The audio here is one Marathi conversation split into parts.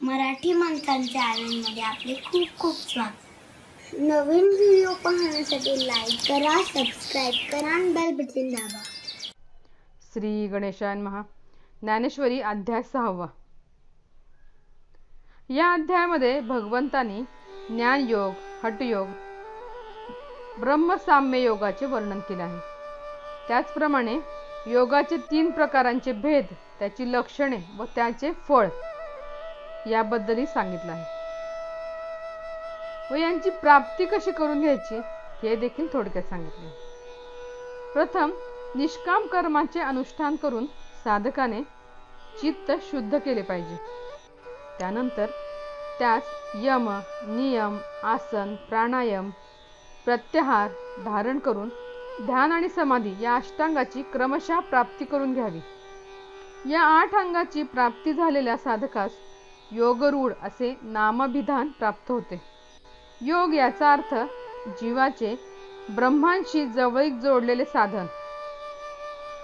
मराठी माणसांच्या आनंदमध्ये आपले खूप खूप स्वागत. नवीन व्हिडिओ पाहण्यासाठी लाईक करा, सबस्क्राईब करा आणि बेल बटन दाबा. श्री गणेशाय नमः. ज्ञानेश्वरी अध्याय 6. या अध्यायामध्ये भगवंतांनी ज्ञानयोग, हठयोग, ब्रह्मसाम्य योगाचे वर्णन केले आहे. त्याचप्रमाणे योगाचे 3 प्रकारांचे भेद, त्याची लक्षणे व त्याचे फळ याबद्दलही सांगितलं आहे व यांची प्राप्ती कशी करून घ्यायची हे देखील थोडक्यात सांगितले. प्रथम निष्काम कर्माचे अनुष्ठान करून साधकाने चित्त शुद्ध केले पाहिजे. त्यानंतर त्यास यम, नियम, आसन, प्राणायाम, प्रत्याहार धारण करून ध्यान आणि समाधी या अष्टांगाची क्रमशः प्राप्ती करून घ्यावी. या 8 अंगाची प्राप्ती झालेल्या साधकास योगरूढ असे नामाभिधान प्राप्त होते. योग याचा अर्थ जीवाचे ब्रह्मांशी जवळीक जोडलेले साधन.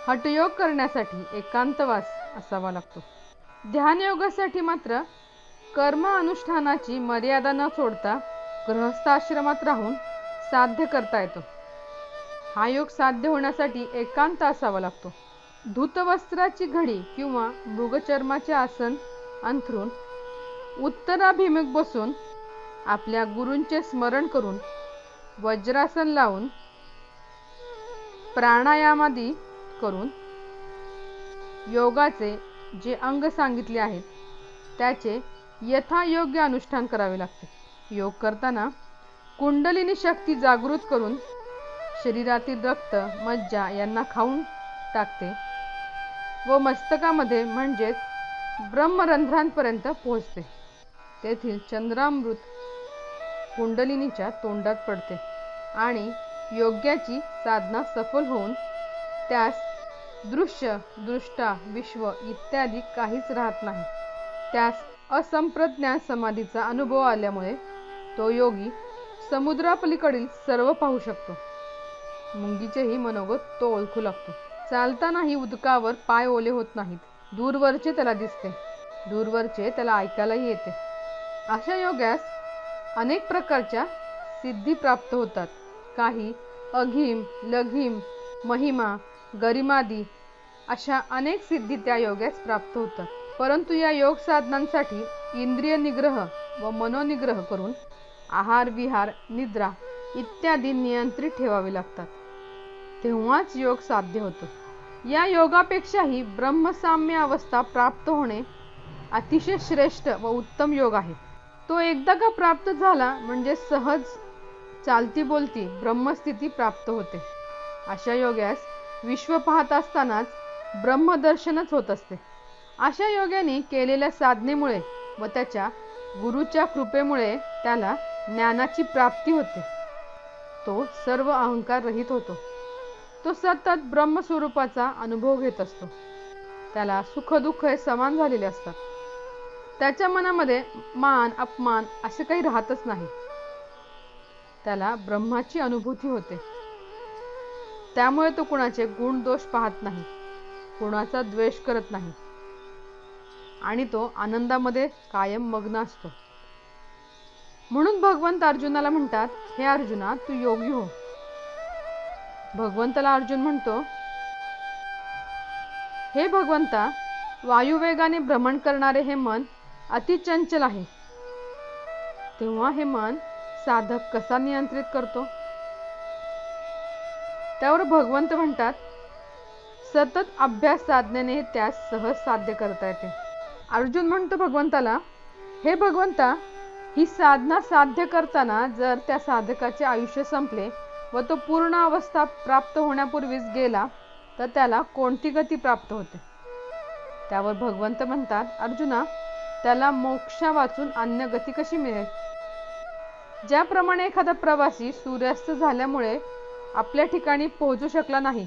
हठयोग करण्यासाठी एकांतवास असावा लागतो. ध्यानयोगासाठी मात्र कर्म अनुष्ठानाची मर्यादा न सोडता गृहस्थाश्रमात राहून साध्य करता येतो. हा योग साध्य होण्यासाठी एकांत असावा लागतो. धूतवस्त्राची घडी किंवा मृगचर्माचे आसन अंथरून उत्तराभिमुख बसून आपल्या गुरूंचे स्मरण करून वज्रासन लावून प्राणायामादी करून योगाचे जे अंग सांगितले आहेत त्याचे यथायोग्य अनुष्ठान करावे लागते. योग करताना कुंडलिनी शक्ती जागृत करून शरीरातील रक्त, मज्जा यांना खाऊन टाकते व मस्तकामध्ये म्हणजेच ब्रह्मरंध्रांपर्यंत पोहोचते. तेथील चंद्रामृत कुंडलिनीच्या तोंडात पडते आणि योग्याची साधना सफल होऊन त्यास दृश्य, दृष्टा, विश्व इत्यादी काहीच राहत नाही. त्यास असंप्रज्ञान समाधीचा अनुभव आल्यामुळे तो योगी समुद्रापलीकडील सर्व पाहू शकतो. मुंगीचेही मनोगत तो ओळखू लागतो. चालतानाही उदकावर पाय ओले होत नाहीत. दूरवरचे त्याला दिसते, दूरवरचे त्याला ऐकायलाही येते. अशा योग्यास अनेक प्रकारच्या सिद्धी प्राप्त होतात. काही अघीम, लघीम, महिमा, गरिमादी अशा अनेक सिद्धी त्या योग्यास प्राप्त होतात. परंतु या योग साधनांसाठी इंद्रिय निग्रह व मनोनिग्रह करून आहार, विहार, निद्रा इत्यादी नियंत्रित ठेवावे लागतात. तेव्हाच योग साध्य होतो. या योगापेक्षाही ब्रह्मसाम्य अवस्था प्राप्त होणे अतिशय श्रेष्ठ व उत्तम योग आहे. तो एकदा का प्राप्त झाला म्हणजे सहज चालती बोलती ब्रह्मस्थिती प्राप्त होते. अशा योग्यास विश्व पाहत असतानाच ब्रह्मदर्शनच होत असते. अशा योग्याने केलेल्या साधनेमुळे व त्याच्या गुरुच्या कृपेमुळे त्याला ज्ञानाची प्राप्ती होते. तो सर्व अहंकार रहित होतो. तो सतत ब्रह्मस्वरूपाचा अनुभव घेत असतो. त्याला सुख दुःख हे समान झालेले असतात. त्याच्या मनामध्ये मान अपमान असे काही राहतच नाही. त्याला ब्रह्माची अनुभूती होते. त्यामुळे तो कुणाचे गुण दोष पाहत नाही, कुणाचा द्वेष करत नाही आणि तो आनंदामध्ये कायम मग्न असतो. म्हणून भगवंत अर्जुनाला म्हणतात, हे अर्जुना तू योगी हो. भगवंताला अर्जुन म्हणतो, हे भगवंता, वायुवेगाने भ्रमण करणारे हे मन अति चंचल आहे. तेव्हा हे मन साधक कसा नियंत्रित करतो? त्यावर भगवंत म्हणतात, सतत अभ्यास साधनेने त्यास सहज साध्य करता येते. अर्जुन म्हणतो भगवंताला, हे भगवंता, ही साधना साध्य करताना जर त्या साधकाचे आयुष्य संपले व तो पूर्ण अवस्था प्राप्त होण्यापूर्वीच गेला तर त्याला कोणती गती प्राप्त होते? त्यावर भगवंत म्हणतात, अर्जुना, त्याला मोक्षा वाचून अन्य गती कशी मिळेल? ज्याप्रमाणे एखादा प्रवासी सूर्यास्त झाल्यामुळे आपल्या ठिकाणी पोहोचू शकला नाही,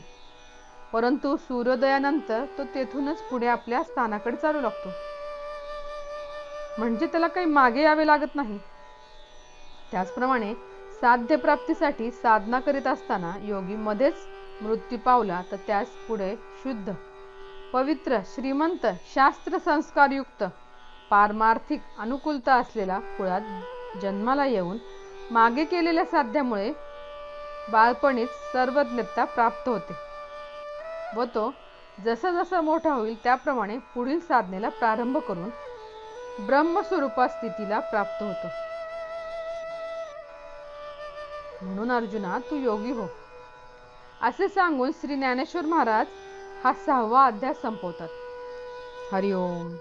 परंतु सूर्योदयानंतर तो तेथूनच पुढे आपल्या स्थानाकडे चालू लागतो. म्हणजे त्याला काही मागे यावे लागत नाही. त्याचप्रमाणे साध्य प्राप्तीसाठी साधना करीत असताना योगी मध्येच मृत्यू पावला तर त्यास पुढे शुद्ध, पवित्र, श्रीमंत, शास्त्र संस्कारयुक्त पारमार्थिक अनुकूलता असलेल्या कुळात जन्माला येऊन मागे केलेल्या साध्यामुळे बालपणीच सर्वज्ञता प्राप्त होते व तो जसा जसा मोठा होईल त्याप्रमाणे पुढील साधनेला प्रारंभ करून ब्रह्मस्वरूपा स्थितीला प्राप्त होतो. म्हणून अर्जुना, तू योगी हो, असे सांगून श्री ज्ञानेश्वर महाराज हा 6वा अध्याय संपवतात. हरिओम.